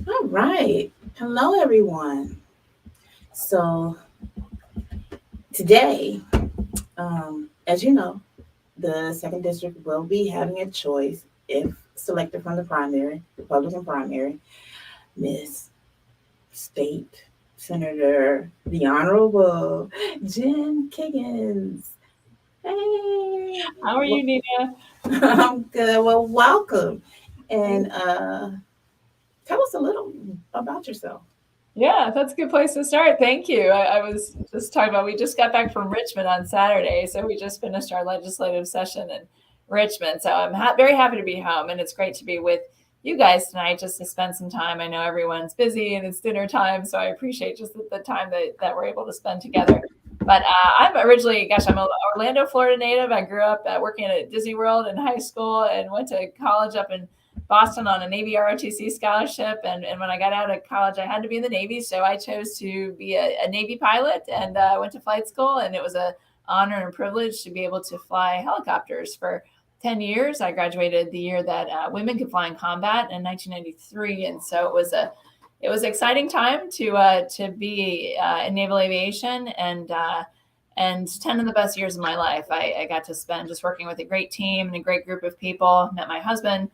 All right. Hello, everyone. So today, as you know, the second district will be having a choice if selected from the primary, Republican primary, Miss State Senator, the Honorable Jen Kiggans. Hey, How are you, Nina? I'm good. Well, welcome. And tell us a little about yourself. Yeah, that's a good place to start. Thank you. I was just talking about, we just got back from Richmond on Saturday. So we just finished our legislative session in Richmond. So I'm very happy to be home. And it's great to be with you guys tonight just to spend some time. I know everyone's busy and it's dinner time. So I appreciate just the time that we're able to spend together. But I'm originally, gosh, I'm an Orlando, Florida native. I grew up working at Disney World in high school and went to college up in Boston on a Navy ROTC scholarship. And when I got out of college, I had to be in the Navy. So I chose to be a Navy pilot and went to flight school. And it was an honor and a privilege to be able to fly helicopters for 10 years. I graduated the year that women could fly in combat in 1993. And so it was an exciting time to be in naval aviation and 10 of the best years of my life I got to spend just working with a great team and a great group of people. Met my husband,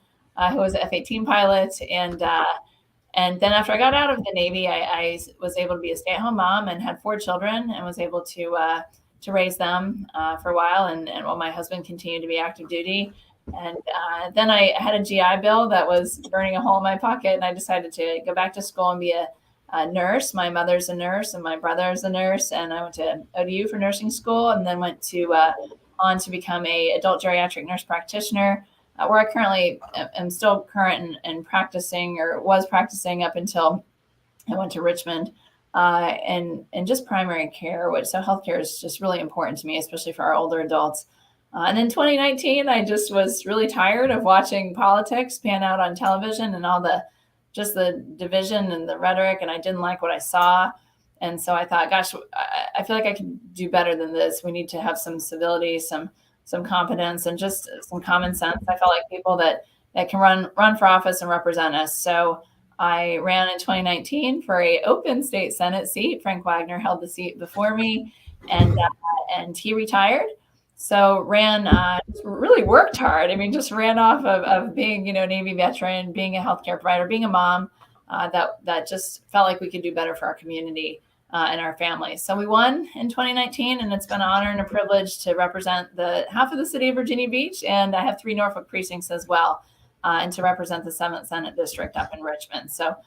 who was an F-18 pilot, and then after I got out of the Navy, I was able to be a stay-at-home mom and had 4 children and was able to raise them for a while, and while my husband continued to be active duty. And then I had a GI Bill that was burning a hole in my pocket, and I decided to go back to school and be a nurse. My mother's a nurse, and my brother's a nurse, and I went to ODU for nursing school, and then went to on to become a adult geriatric nurse practitioner, where I currently am still current and practicing, or was practicing up until I went to Richmond, and just primary care, which so healthcare is just really important to me, especially for our older adults. And in 2019, I just was really tired of watching politics pan out on television and all the division and the rhetoric, and I didn't like what I saw. And so I thought, gosh, I feel like I can do better than this. We need to have some civility, some competence, and just some common sense. I felt like people that can run for office and represent us. So I ran in 2019 for a open state Senate seat. Frank Wagner held the seat before me, and he retired. So ran, really worked hard. I mean, just ran off of being, Navy veteran, being a healthcare provider, being a mom. That just felt like we could do better for our community and our families. So we won in 2019, and it's been an honor and a privilege to represent the half of the city of Virginia Beach, and I have 3 Norfolk precincts as well, and to represent the 7th Senate District up in Richmond. So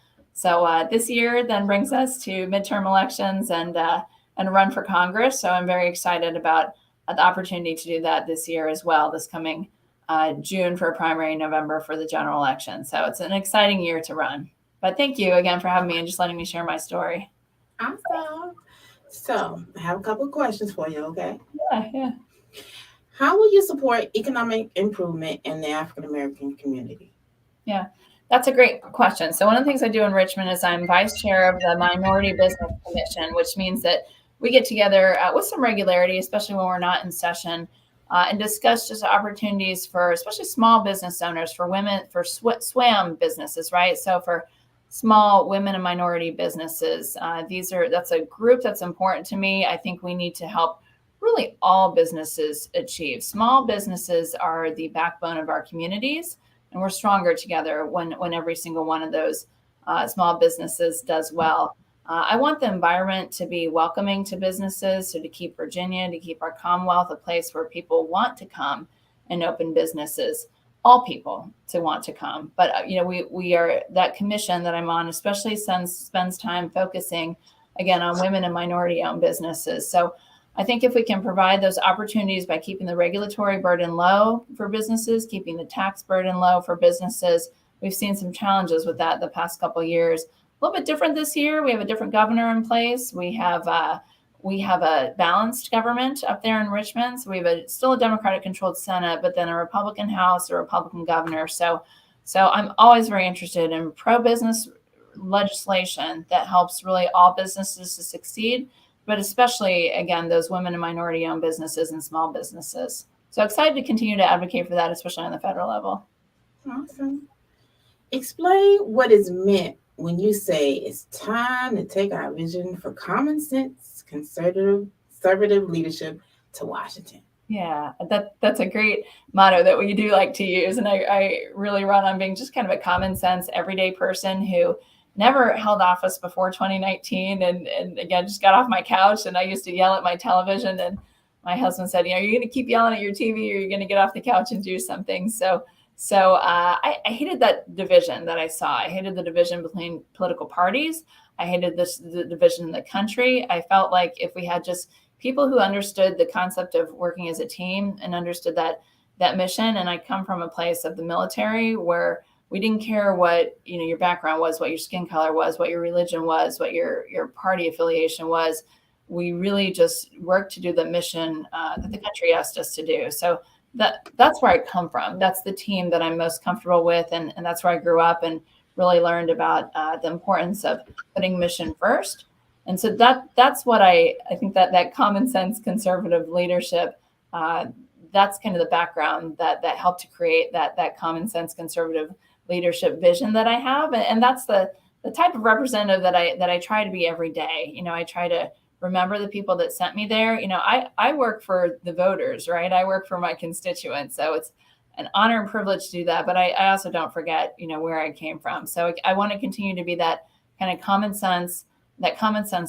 this year then brings us to midterm elections and run for Congress. So I'm very excited about the opportunity to do that this year as well, this coming June for a primary, November for the general election. So it's an exciting year to run. But thank you again for having me and just letting me share my story. Awesome. So, I have a couple of questions for you, okay? Yeah. How will you support economic improvement in the African American community? Yeah, that's a great question. So one of the things I do in Richmond is I'm vice chair of the Minority Business Commission, which means that we get together with some regularity, especially when we're not in session, and discuss just opportunities for especially small business owners, for women, for SWAM businesses, right? So for small women and minority businesses, that's a group that's important to me. I think we need to help really all businesses achieve. Small businesses are the backbone of our communities, and we're stronger together when every single one of those small businesses does well. I want the environment to be welcoming to businesses, so to keep Virginia, to keep our Commonwealth a place where people want to come and open businesses, all people to want to come. But we are, that commission that I'm on, especially spends time focusing again on women and minority-owned businesses. So I think if we can provide those opportunities by keeping the regulatory burden low for businesses, keeping the tax burden low for businesses, we've seen some challenges with that the past couple of years. A little bit different this year. We have a different governor in place. We have a balanced government up there in Richmond. So we have still a Democratic-controlled Senate, but then a Republican House, a Republican governor. So I'm always very interested in pro-business legislation that helps really all businesses to succeed, but especially, again, those women and minority-owned businesses and small businesses. So excited to continue to advocate for that, especially on the federal level. Awesome. Explain what is meant when you say it's time to take our vision for common sense, conservative leadership to Washington. Yeah, that's a great motto that we do like to use. And I really run on being just kind of a common sense, everyday person who never held office before 2019. And again, just got off my couch, and I used to yell at my television. And my husband said, are you going to keep yelling at your TV, or are you going to get off the couch and do something? I hated that division that I saw. I hated the division between political parties. I hated the division in the country. I felt like if we had just people who understood the concept of working as a team and understood that mission. And I come from a place of the military where we didn't care what your background was, what your skin color was, what your religion was, what your party affiliation was. We really just worked to do the mission that the country asked us to do. So that's where I come from. That's the team that I'm most comfortable with, and that's where I grew up and really learned about the importance of putting mission first. And so that's what I think that common sense conservative leadership, that's kind of the background that helped to create that common sense conservative leadership vision that I have. And that's the type of representative that I try to be every day. I try to remember the people that sent me there. I work for the voters, right? I work for my constituents. So it's an honor and privilege to do that. But I also don't forget, where I came from. So I want to continue to be that kind of common sense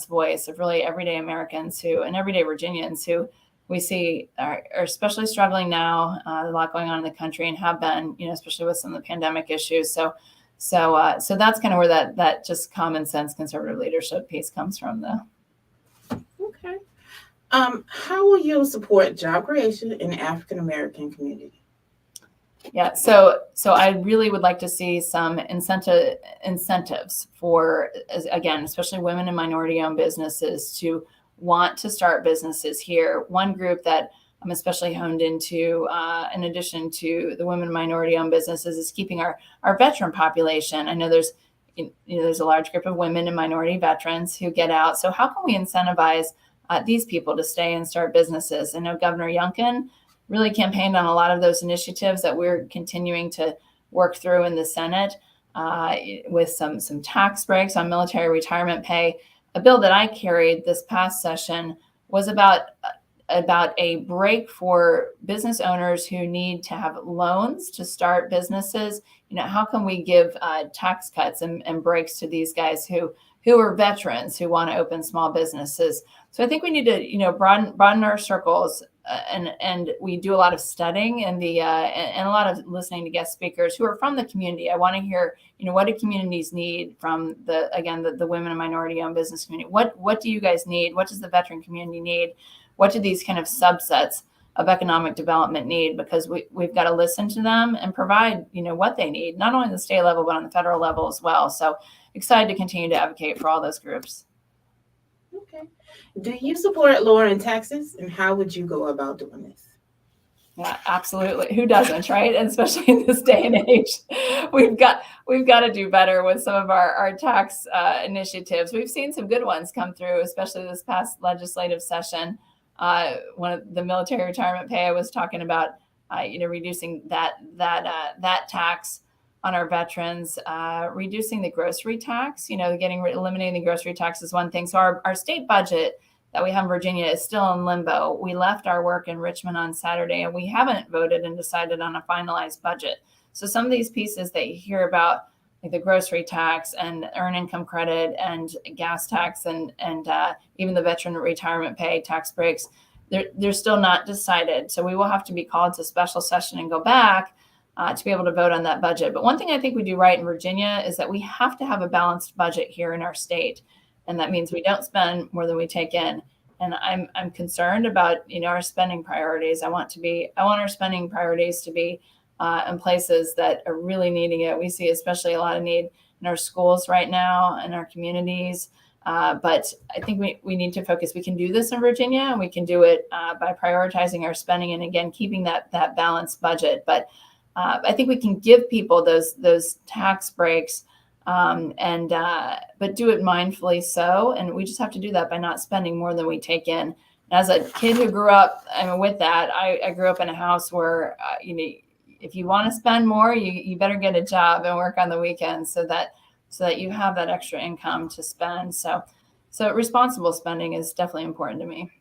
voice of really everyday Americans and everyday Virginians who we see are especially struggling now. A lot going on in the country and have been, especially with some of the pandemic issues. So that's kind of where that just common sense conservative leadership piece comes from, though. Okay. How will you support job creation in the African American community? Yeah, so I really would like to see some incentives for, again, especially women and minority-owned businesses to want to start businesses here. One group that I'm especially honed into, in addition to the women and minority-owned businesses, is keeping our veteran population. I know there's a large group of women and minority veterans who get out. So how can we incentivize these people to stay and start businesses? I know Governor Youngkin really campaigned on a lot of those initiatives that we're continuing to work through in the Senate, with some tax breaks on military retirement pay. A bill that I carried this past session was about a break for business owners who need to have loans to start businesses. How can we give tax cuts and breaks to these guys who are veterans who want to open small businesses? So I think we need to broaden our circles. And we do a lot of studying and a lot of listening to guest speakers who are from the community. I want to hear, what do communities need from the women and minority-owned business community? What do you guys need? What does the veteran community need? What do these kind of subsets of economic development need? Because we've got to listen to them and provide, what they need, not only on the state level, but on the federal level as well. So excited to continue to advocate for all those groups. Okay. Do you support lowering taxes, and how would you go about doing this? Yeah, absolutely. Who doesn't, right? And especially in this day and age, we've got to do better with some of our tax initiatives. We've seen some good ones come through, especially this past legislative session. One of the military retirement pay, I was talking about, reducing that tax on our veterans, reducing the grocery tax. Eliminating the grocery tax is one thing. So our state budget that we have in Virginia is still in limbo. We left our work in Richmond on Saturday, and we haven't voted and decided on a finalized budget. So some of these pieces that you hear about, like the grocery tax and earned income credit and gas tax and even the veteran retirement pay tax breaks, they're still not decided. So we will have to be called to special session and go back to be able to vote on that budget. But one thing I think we do right in Virginia is that we have to have a balanced budget here in our state. And that means we don't spend more than we take in. And I'm concerned about, our spending priorities. I want our spending priorities to be in places that are really needing it. We see especially a lot of need in our schools right now, in our communities. But I think we need to focus. We can do this in Virginia, and we can do it by prioritizing our spending and, again, keeping that balanced budget. But I think we can give people those tax breaks, but do it mindfully so. And we just have to do that by not spending more than we take in. As a kid who grew up, with that, I grew up in a house where, if you want to spend more, you better get a job and work on the weekends so that so that you have that extra income to spend. So responsible spending is definitely important to me.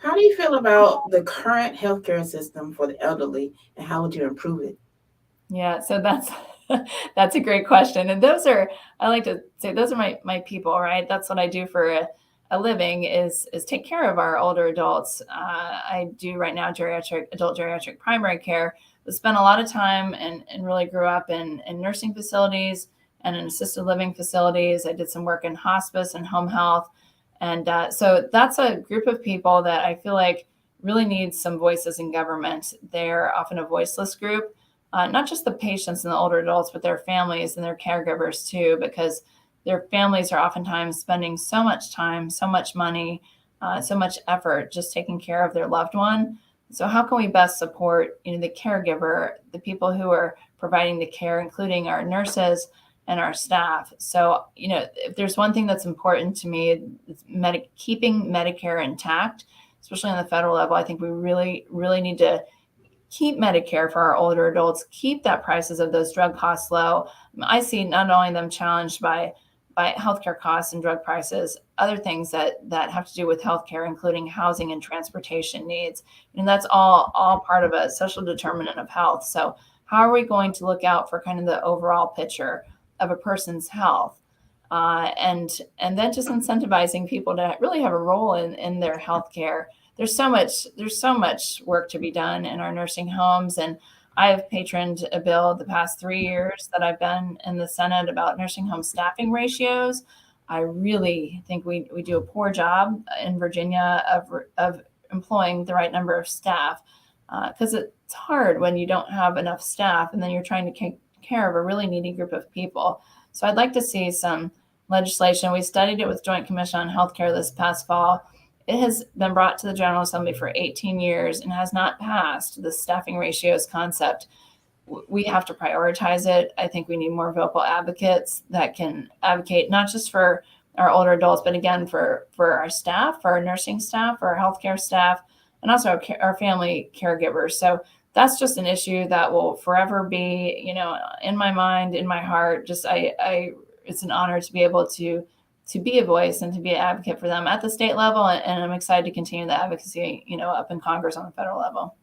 How do you feel about the current healthcare system for the elderly, and how would you improve it? Yeah, so that's a great question. And those are, I like to say, those are my people, right? That's what I do for a living is take care of our older adults. I do right now adult geriatric primary care, but spent a lot of time and really grew up in nursing facilities and in assisted living facilities. I did some work in hospice and home health. And so that's a group of people that I feel like really needs some voices in government. They're often a voiceless group. Not just the patients and the older adults, but their families and their caregivers too, because their families are oftentimes spending so much time, so much money, so much effort just taking care of their loved one. So how can we best support, the caregiver, the people who are providing the care, including our nurses and our staff? So, if there's one thing that's important to me, it's keeping Medicare intact, especially on the federal level. I think we really, really need to keep Medicare for our older adults, keep that prices of those drug costs low. I see not only them challenged by healthcare costs and drug prices, other things that have to do with healthcare, including housing and transportation needs. And that's all part of a social determinant of health. So how are we going to look out for kind of the overall picture of a person's health? And then just incentivizing people to really have a role in their healthcare. There's so much work to be done in our nursing homes. And I have patroned a bill the past 3 years that I've been in the Senate about nursing home staffing ratios. I really think we do a poor job in Virginia of employing the right number of staff, because it's hard when you don't have enough staff and then you're trying to take care of a really needy group of people. So I'd like to see some legislation. We studied it with Joint Commission on Healthcare this past fall. It has been brought to the General Assembly for 18 years and has not passed the staffing ratios concept. We have to prioritize it. I think we need more vocal advocates that can advocate not just for our older adults, but again, for our staff, for our nursing staff, for our healthcare staff, and also our family caregivers. So that's just an issue that will forever be, in my mind, in my heart. Just it's an honor to be able to be a voice and to be an advocate for them at the state level. And I'm excited to continue the advocacy, up in Congress on the federal level.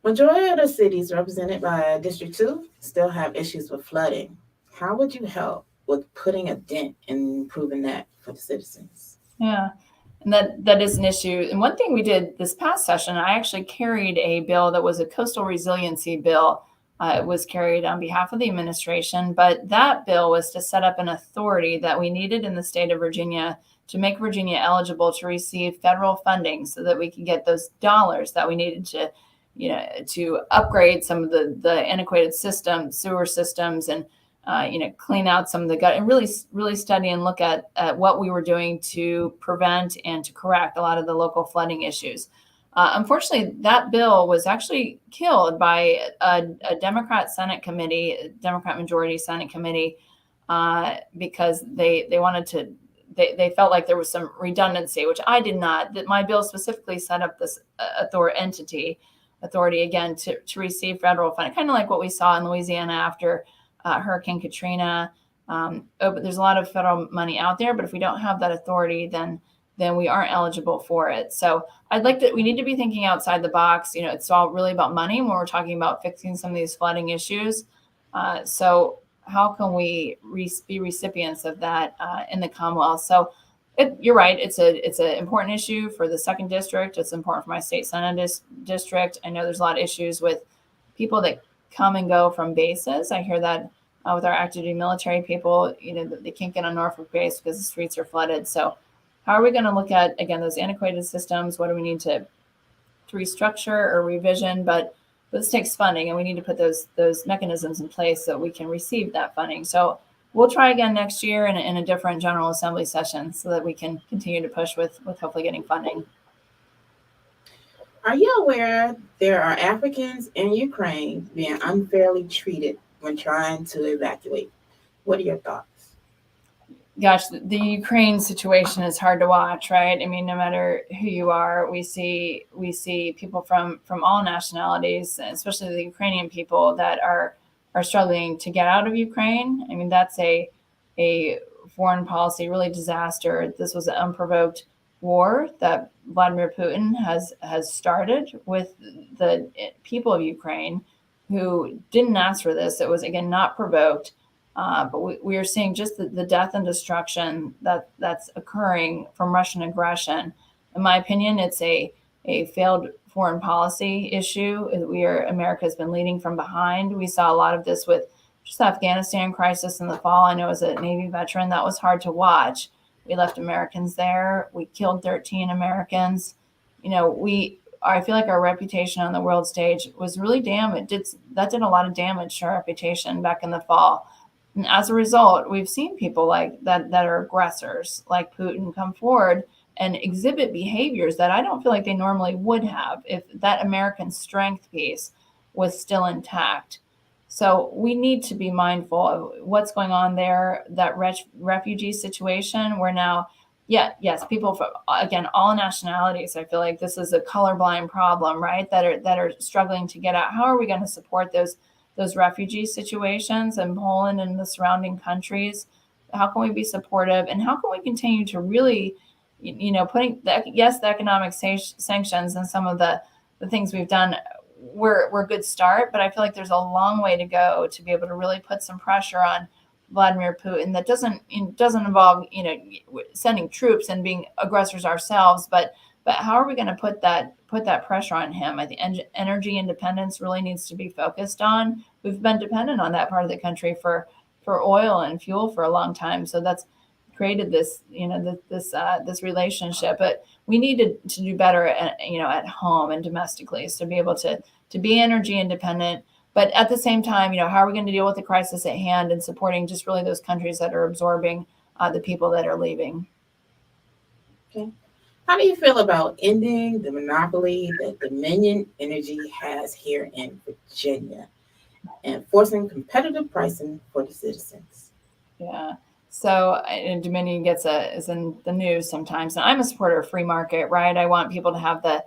Majority of the cities represented by District 2 still have issues with flooding. How would you help with putting a dent in improving that for the citizens? Yeah, and that is an issue. And one thing we did this past session, I actually carried a bill that was a coastal resiliency bill. It was carried on behalf of the administration, but that bill was to set up an authority that we needed in the state of Virginia to make Virginia eligible to receive federal funding so that we could get those dollars that we needed to upgrade some of the antiquated sewer systems, and clean out some of the gut, and really study and look at what we were doing to prevent and to correct a lot of the local flooding issues. Unfortunately, that bill was actually killed by a Democrat Senate committee, Democrat majority Senate committee, because they wanted to. They felt like there was some redundancy, which I did not. That my bill specifically set up this authority again to receive federal funding, kind of like what we saw in Louisiana after Hurricane Katrina. But there's a lot of federal money out there, but if we don't have that authority, then we aren't eligible for it. So we need to be thinking outside the box. It's all really about money when we're talking about fixing some of these flooding issues. So how can we be recipients of that in the Commonwealth? So you're right. It's an important issue for the 2nd district. It's important for my state Senate district. I know there's a lot of issues with people that come and go from bases. I hear that with our active duty military people, they can't get on Norfolk base because the streets are flooded. So how are we going to look at, again, those antiquated systems? What do we need to restructure or revision? But this takes funding, and we need to put those mechanisms in place so we can receive that funding. So we'll try again next year in a different General Assembly session so that we can continue to push with hopefully getting funding. Are you aware there are Africans in Ukraine being unfairly treated when trying to evacuate? What are your thoughts? Gosh, the Ukraine situation is hard to watch, right? I mean, no matter who you are, we see people from all nationalities, especially the Ukrainian people, that are are struggling to get out of Ukraine. I mean, that's a foreign policy really disaster. This was an unprovoked war that Vladimir Putin has started with the people of Ukraine who didn't ask for this. It was, again, not provoked. But we are seeing just the death and destruction that's occurring from Russian aggression. In my opinion, it's a failed foreign policy issue. America has been leading from behind. We saw a lot of this with just the Afghanistan crisis in the fall. I know as a Navy veteran, that was hard to watch. We left Americans there. We killed 13 Americans. I feel like our reputation on the world stage was really damaged. That did a lot of damage to our reputation back in the fall. And as a result, we've seen people like that are aggressors, like Putin, come forward and exhibit behaviors that I don't feel like they normally would have if that American strength piece was still intact. So we need to be mindful of what's going on there, that refugee situation where now, yes, people from, again, all nationalities, I feel like this is a colorblind problem, right? That are struggling to get out. How are we going to support those refugee situations in Poland and the surrounding countries? How can we be supportive, and how can we continue to really, putting the economic sanctions and some of the things we've done were a good start, but I feel like there's a long way to go to be able to really put some pressure on Vladimir Putin. That doesn't involve sending troops and being aggressors ourselves, but how are we going to put that pressure on him? I think energy independence really needs to be focused on. We've been dependent on that part of the country for oil and fuel for a long time, so that's created this this relationship. But we need to do better at home and domestically, so to be able to be energy independent. But at the same time, how are we going to deal with the crisis at hand and supporting just really those countries that are absorbing the people that are leaving? Okay. How do you feel about ending the monopoly that Dominion Energy has here in Virginia and forcing competitive pricing for the citizens? Yeah. So Dominion is in the news sometimes, and I'm a supporter of free market, right? I want people to have the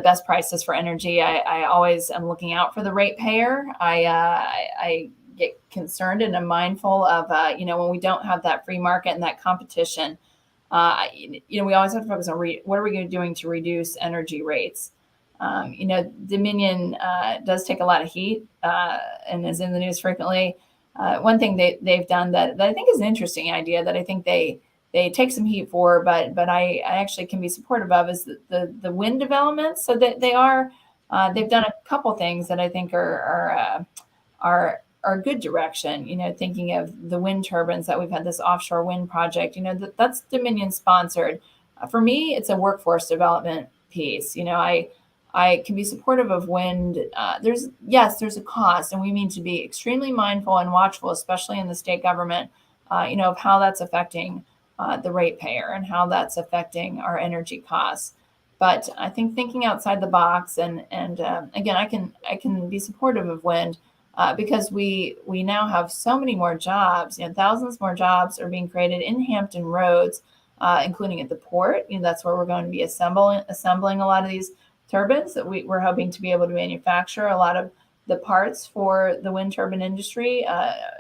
best prices for energy. I always am looking out for the ratepayer. I get concerned and am mindful of when we don't have that free market and that competition. We always have to focus on what are we doing to reduce energy rates. Dominion does take a lot of heat and is in the news frequently. One thing they've done that I think is an interesting idea that I think they take some heat for, but I actually can be supportive of, is the wind developments. So that they've done a couple things that I think are a good direction. Thinking of the wind turbines that we've had, this offshore wind project. That's Dominion sponsored. For me, it's a workforce development piece. I can be supportive of wind. There's a cost, and we need to be extremely mindful and watchful, especially in the state government, of how that's affecting the ratepayer and how that's affecting our energy costs. But I think thinking outside the box, and again, I can be supportive of wind because we now have so many more jobs. Thousands more jobs are being created in Hampton Roads, including at the port. That's where we're going to be assembling a lot of these turbines that we're hoping to be able to manufacture a lot of the parts for the wind turbine industry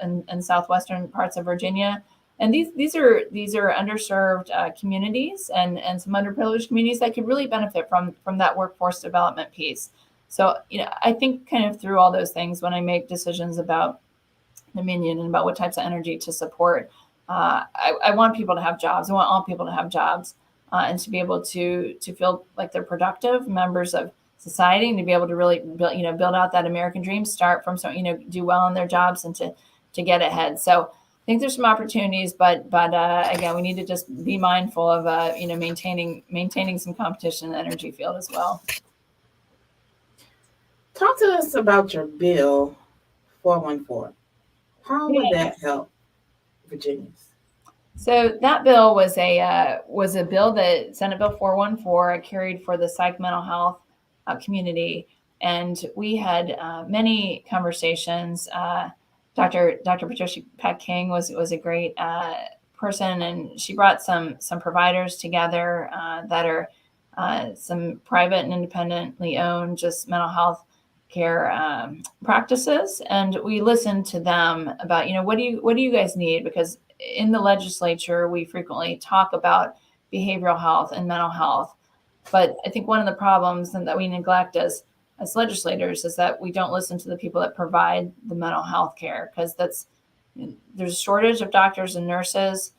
in southwestern parts of Virginia. And these are underserved communities and some underprivileged communities that could really benefit from that workforce development piece. So I think kind of through all those things when I make decisions about Dominion and about what types of energy to support, I want people to have jobs. I want all people to have jobs. And to be able to feel like they're productive members of society, and to be able to really build out that American dream, start from do well in their jobs and to get ahead. So I think there's some opportunities, but again, we need to just be mindful of maintaining some competition in the energy field as well. Talk to us about your bill 414. How would that help Virginians? So that bill was a bill that Senate Bill 414 carried for the psych mental health community, and we had many conversations. Dr. Patricia Peck King was a great person, and she brought some providers together that are some private and independently owned just mental health care practices, and we listened to them about, what do you guys need? Because in the legislature, we frequently talk about behavioral health and mental health. But I think one of the problems that we neglect as legislators is that we don't listen to the people that provide the mental health care, because there's a shortage of doctors and nurses.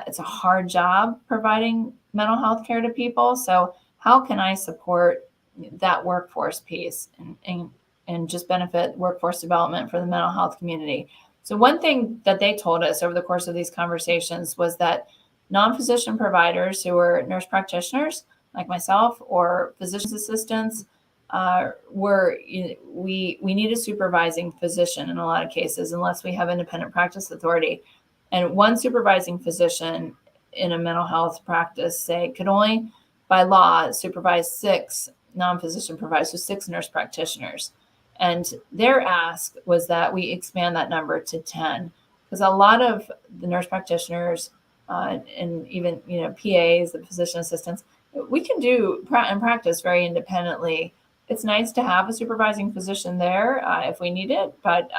It's a hard job providing mental health care to people. So how can I support that workforce piece and just benefit workforce development for the mental health community? So one thing that they told us over the course of these conversations was that non-physician providers who are nurse practitioners like myself or physician's assistants, we need a supervising physician in a lot of cases, unless we have independent practice authority. And one supervising physician in a mental health practice, say, could only by law supervise 6 non-physician providers, so 6 nurse practitioners. And their ask was that we expand that number to 10, because a lot of the nurse practitioners and even PAs, the physician assistants, we can do and practice very independently. It's nice to have a supervising physician there if we need it, but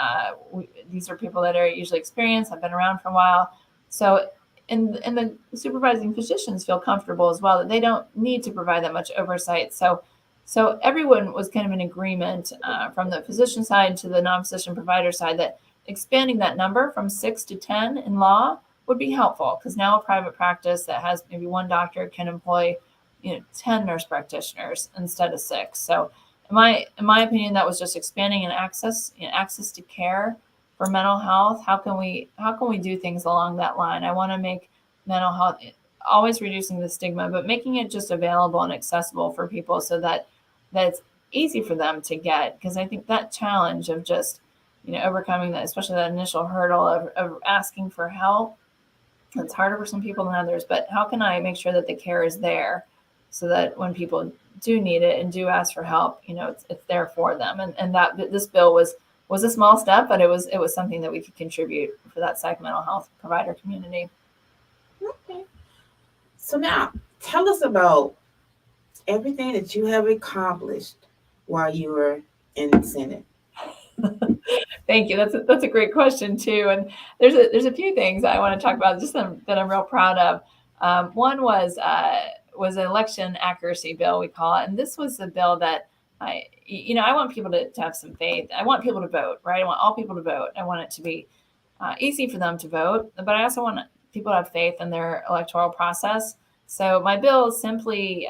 these are people that are usually experienced, have been around for a while. So, and the supervising physicians feel comfortable as well that they don't need to provide that much oversight. So everyone was kind of in agreement from the physician side to the non-physician provider side that expanding that number from 6 to 10 in law would be helpful, because now a private practice that has maybe 1 doctor can employ 10 nurse practitioners instead of 6. So in my opinion, that was just expanding and access to care for mental health. How can we do things along that line? I want to make mental health, always reducing the stigma, but making it just available and accessible for people so that it's easy for them to get. Because I think that challenge of just overcoming that, especially that initial hurdle of asking for help, it's harder for some people than others. But how can I make sure that the care is there, so that when people do need it and do ask for help, it's there for them. And that this bill was a small step, but it was something that we could contribute for that psych mental health provider community. Okay. So now tell us about everything that you have accomplished while you were in the Senate. Thank you. That's a great question too. And there's a few things I want to talk about just that I'm real proud of. One was an election accuracy bill, we call it. And this was the bill that I want people to have some faith. I want people to vote, right? I want all people to vote. I want it to be easy for them to vote, but I also want people to have faith in their electoral process. So my bill is simply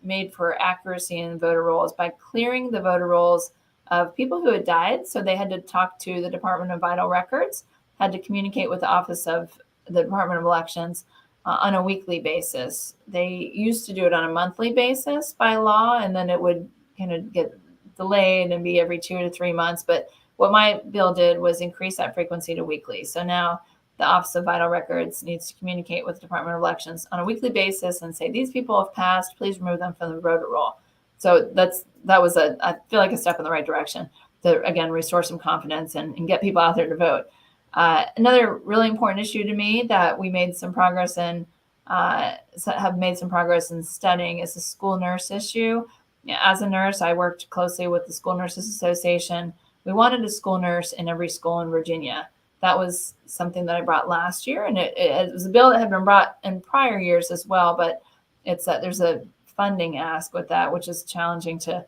made for accuracy in voter rolls by clearing the voter rolls of people who had died. So they had to talk to the Department of Vital Records, had to communicate with the Office of the Department of Elections on a weekly basis. They used to do it on a monthly basis by law, and then it would kind of get delayed and be every 2 to 3 months. But what my bill did was increase that frequency to weekly. So now the Office of Vital Records needs to communicate with the Department of Elections on a weekly basis and say, these people have passed, please remove them from the voter roll. So that was I feel like a step in the right direction to, again, restore some confidence and get people out there to vote. Another really important issue to me that we made some progress in, have made some progress in studying, is the school nurse issue. As a nurse, I worked closely with the School Nurses Association. We wanted a school nurse in every school in Virginia. That was something that I brought last year, and it was a bill that had been brought in prior years as well, but it's that there's a funding ask with that, which is challenging to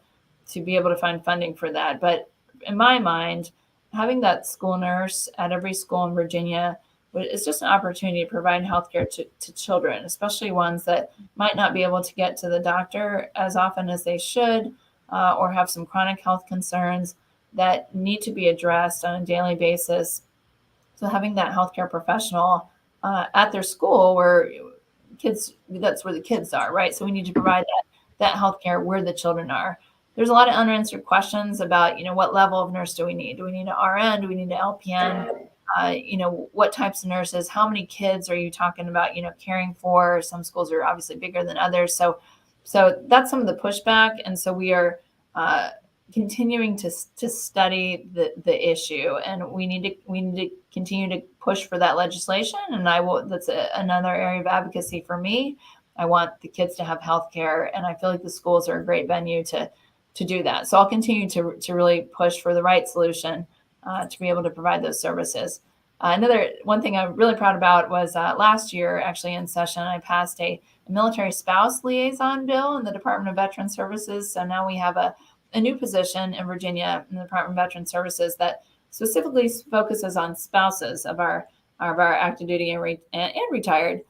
be able to find funding for that. But in my mind, having that school nurse at every school in Virginia is just an opportunity to provide healthcare to children, especially ones that might not be able to get to the doctor as often as they should, or have some chronic health concerns that need to be addressed on a daily basis. So having that healthcare professional at their school, where that's where the kids are, right? So we need to provide that healthcare where the children are. There's a lot of unanswered questions about, what level of nurse do we need? Do we need an RN? Do we need an LPN? What types of nurses? How many kids are you talking about, caring for? Some schools are obviously bigger than others. So that's some of the pushback. And so we are continuing to study the issue, and we need to continue to push for that legislation. And that's another area of advocacy for me. I want the kids to have health care, and I feel like the schools are a great venue to do that. So I'll continue to really push for the right solution to be able to provide those services. Another one thing I'm really proud about was last year, actually in session, I passed a military spouse liaison bill in the Department of Veteran Services. So now we have a new position in Virginia in the Department of Veteran Services that specifically focuses on spouses of our active duty and retired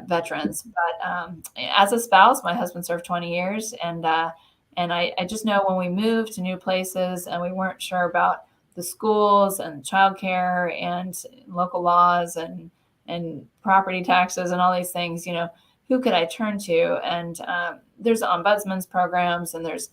veterans. But as a spouse, my husband served 20 years, and I just know when we moved to new places and we weren't sure about the schools and childcare and local laws and property taxes and all these things, who could I turn to? And there's ombudsman's programs, and there's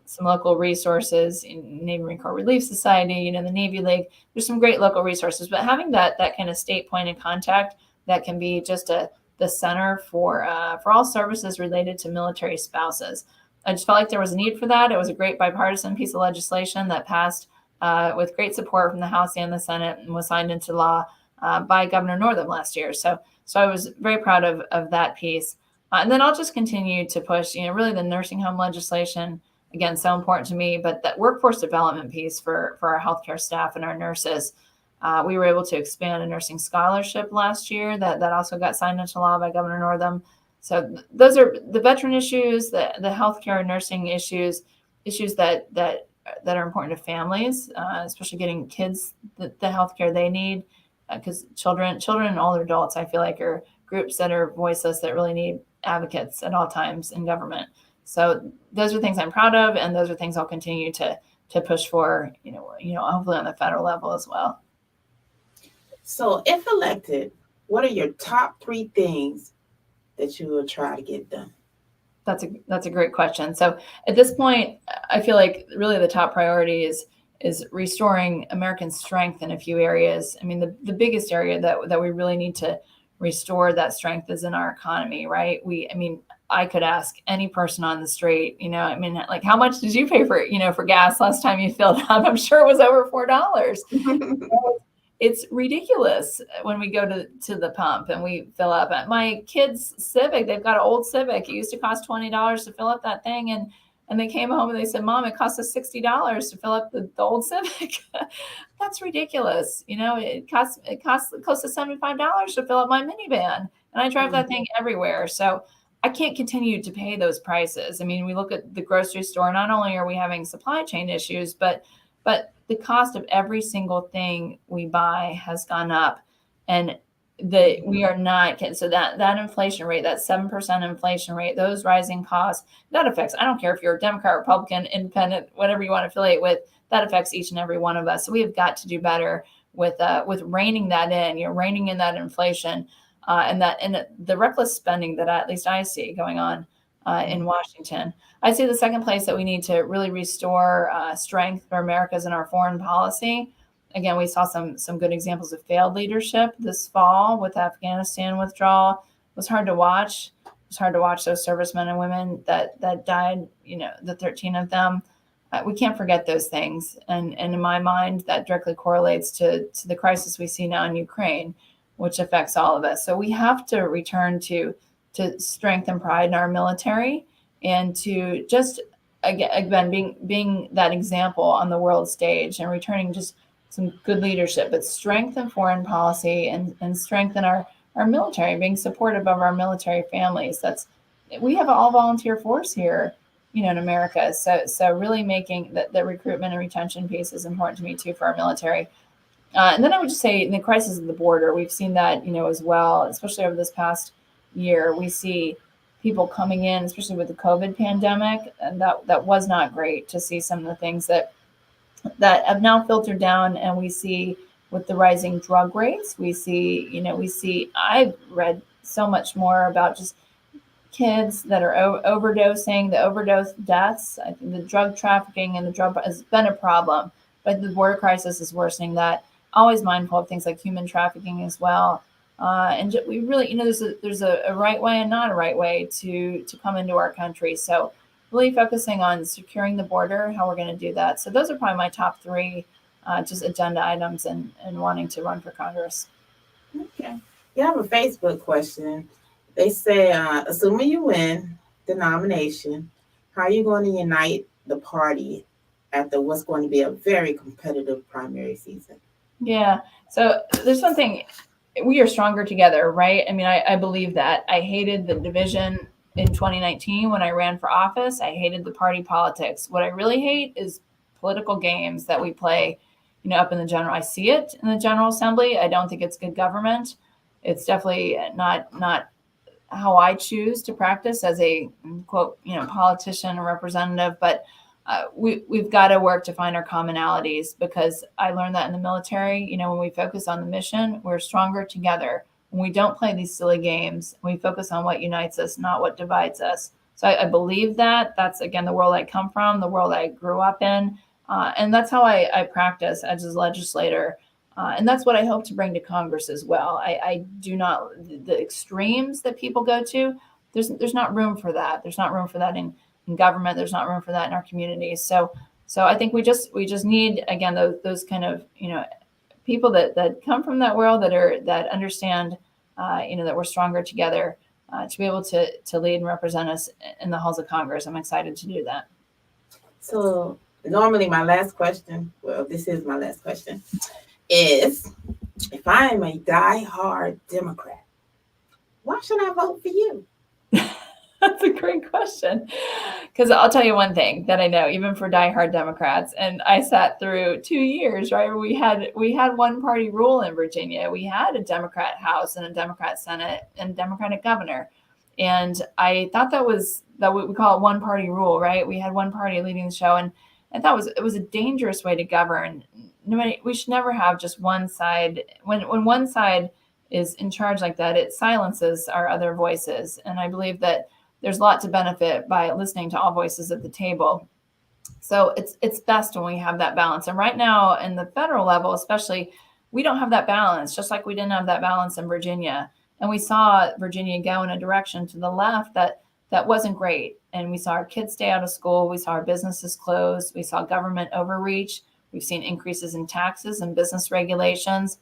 some local resources in Navy Marine Corps Relief Society, the Navy League. There's some great local resources, but having that kind of state point of contact that can be just the center for all services related to military spouses. I just felt like there was a need for that. It was a great bipartisan piece of legislation that passed with great support from the House and the Senate and was signed into law by Governor Northam last year. So I was very proud of that piece. And then I'll just continue to push, really the nursing home legislation. Again, so important to me, but that workforce development piece for our healthcare staff and our nurses. We were able to expand a nursing scholarship last year that also got signed into law by Governor Northam. So those are the veteran issues, the healthcare and nursing issues that are important to families, especially getting kids the healthcare they need, because children and older adults, I feel like, are groups that are voiceless that really need advocates at all times in government. So those are things I'm proud of, and those are things I'll continue to push for, hopefully on the federal level as well. So if elected, what are your top 3 things that you will try to get done? That's a great question. So at this point, I feel like really the top priority is restoring American strength in a few areas. I mean, the biggest area that we really need to restore that strength is in our economy, right? I could ask any person on the street, like, how much did you pay for gas last time you filled up? I'm sure it was over $4. It's ridiculous when we go to the pump and we fill up. At my kids' Civic, they've got an old Civic. It used to cost $20 to fill up that thing. And they came home and they said, Mom, it cost us $60 to fill up the old Civic. That's ridiculous. It costs close to $75 to fill up my minivan. And I drive that thing everywhere. So I can't continue to pay those prices. I mean, we look at the grocery store, not only are we having supply chain issues, but the cost of every single thing we buy has gone up, and we are not getting, so that inflation rate, that 7% inflation rate, those rising costs, that affects, I don't care if you're a Democrat, Republican, Independent, whatever you want to affiliate with, that affects each and every one of us. So we have got to do better with reining that in, reining in that inflation, and the reckless spending that at least I see going on in Washington. I'd say the second place that we need to really restore strength for America is in our foreign policy. Again, we saw some good examples of failed leadership this fall with Afghanistan withdrawal. It was hard to watch. It was hard to watch those servicemen and women that died, the 13 of them. We can't forget those things. And in my mind, that directly correlates to the crisis we see now in Ukraine, which affects all of us. So we have to return to strength and pride in our military, and to just, again, being that example on the world stage and returning just some good leadership, but strength in foreign policy and strength in our military, being supportive of our military families. We have an all volunteer force here, in America. So really making the recruitment and retention piece is important to me too for our military. And then I would just say in the crisis of the border, we've seen that, as well, especially over this past year. We see people coming in, especially with the COVID pandemic, and that was not great to see some of the things that have now filtered down. And we see with the rising drug rates, I've read so much more about just kids that are overdosing, the overdose deaths. I think the drug trafficking and the drug has been a problem, but the border crisis is worsening that. Always mindful of things like human trafficking as well. And we really, there's a right way and not a right way to come into our country. So really focusing on securing the border, how we're going to do that. So those are probably my top 3 just agenda items and wanting to run for Congress. Okay. You have a Facebook question. They say, assuming you win the nomination, how are you going to unite the party after what's going to be a very competitive primary season? Yeah. So there's one thing, we are stronger together, right? I mean, I believe that. I hated the division in 2019 when I ran for office. I hated the party politics. What I really hate is political games that we play, up in the general. I see it in the General Assembly. I don't think it's good government. It's definitely not how I choose to practice as a quote, politician or representative. But we've got to work to find our commonalities, because I learned that in the military. When we focus on the mission, we're stronger together. When we don't play these silly games, we focus on what unites us, not what divides us. So I believe that. That's, again, the world I come from, the world I grew up in. And that's how I practice as a legislator. And that's what I hope to bring to Congress as well. I do not, the extremes that people go to, there's not room for that. There's not room for that in government. There's not room for that in our communities. So I think we just need, again, those kind of, people that come from that world, that understand, that we're stronger together, to be able to lead and represent us in the halls of Congress. I'm excited to do that. So normally my last question, well, this is my last question, is if I am a diehard Democrat, why should I vote for you? That's a great question. Because I'll tell you one thing that I know, even for diehard Democrats, and I sat through 2 years, right? We had one party rule in Virginia. We had a Democrat House and a Democrat Senate and a Democratic governor. And I thought that we call it one party rule, right? We had one party leading the show. And I thought it was a dangerous way to govern. We should never have just one side. When one side is in charge like that, it silences our other voices. And I believe that there's a lot to benefit by listening to all voices at the table. So it's best when we have that balance. And right now, in the federal level, especially, we don't have that balance, just like we didn't have that balance in Virginia. And we saw Virginia go in a direction to the left that wasn't great. And we saw our kids stay out of school. We saw our businesses close. We saw government overreach. We've seen increases in taxes and business regulations.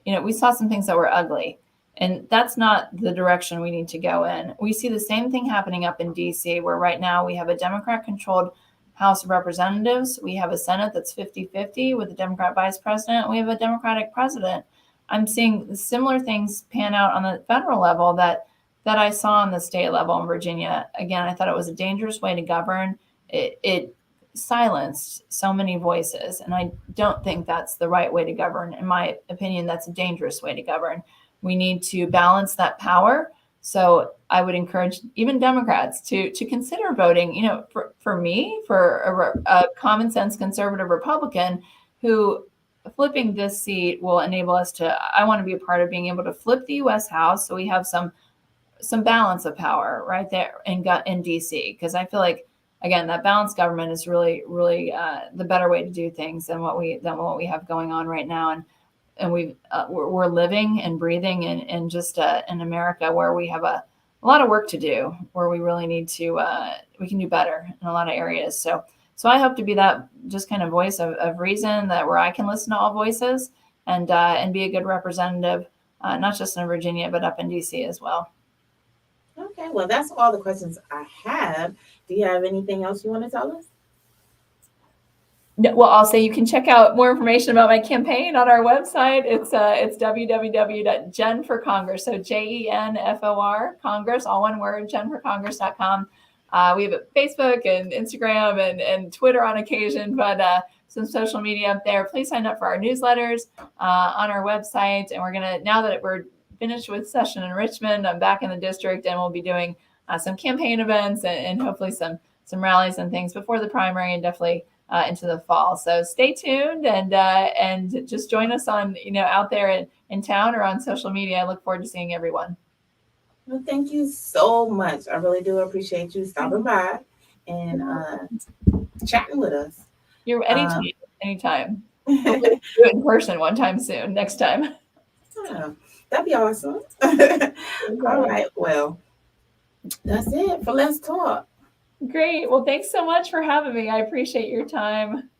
We saw some things that were ugly. And that's not the direction we need to go in. We see the same thing happening up in DC, where right now we have a Democrat-controlled House of Representatives. We have a Senate that's 50-50 with a Democrat vice president. We have a Democratic president. I'm seeing similar things pan out on the federal level that I saw on the state level in Virginia. Again, I thought it was a dangerous way to govern. It silenced so many voices, and I don't think that's the right way to govern. In my opinion, that's a dangerous way to govern. We need to balance that power. So I would encourage even Democrats to consider voting, for me, for a common sense conservative Republican who flipping this seat will enable us I want to be a part of being able to flip the U.S. House. So we have some balance of power right there in DC, because I feel like, again, that balanced government is really, really the better way to do things than what we have going on right now. And we're living and breathing in just in America, where we have a lot of work to do, where we really need to we can do better in a lot of areas. So I hope to be that just kind of voice of reason, that where I can listen to all voices and be a good representative, not just in Virginia, but up in DC as well. Okay, well, that's all the questions I have. Do you have anything else you want to tell us? No, well, I'll say you can check out more information about my campaign on our website. It's www.jenforcongress. So JENFOR Congress, all one word, jenforcongress.com. We have a Facebook and Instagram and Twitter on occasion, but some social media up there. Please sign up for our newsletters on our website. And we're gonna, now that we're finished with session in Richmond, I'm back in the district, and we'll be doing some campaign events and hopefully some rallies and things before the primary, and definitely into the fall. So stay tuned and just join us on, out there in town or on social media. I look forward to seeing everyone. Well, thank you so much. I really do appreciate you stopping by and chatting with us. You're anytime. We'll do it in person one time soon, next time. Oh, that'd be awesome. All right. Well, that's it for Let's Talk. Great. Well, thanks so much for having me. I appreciate your time.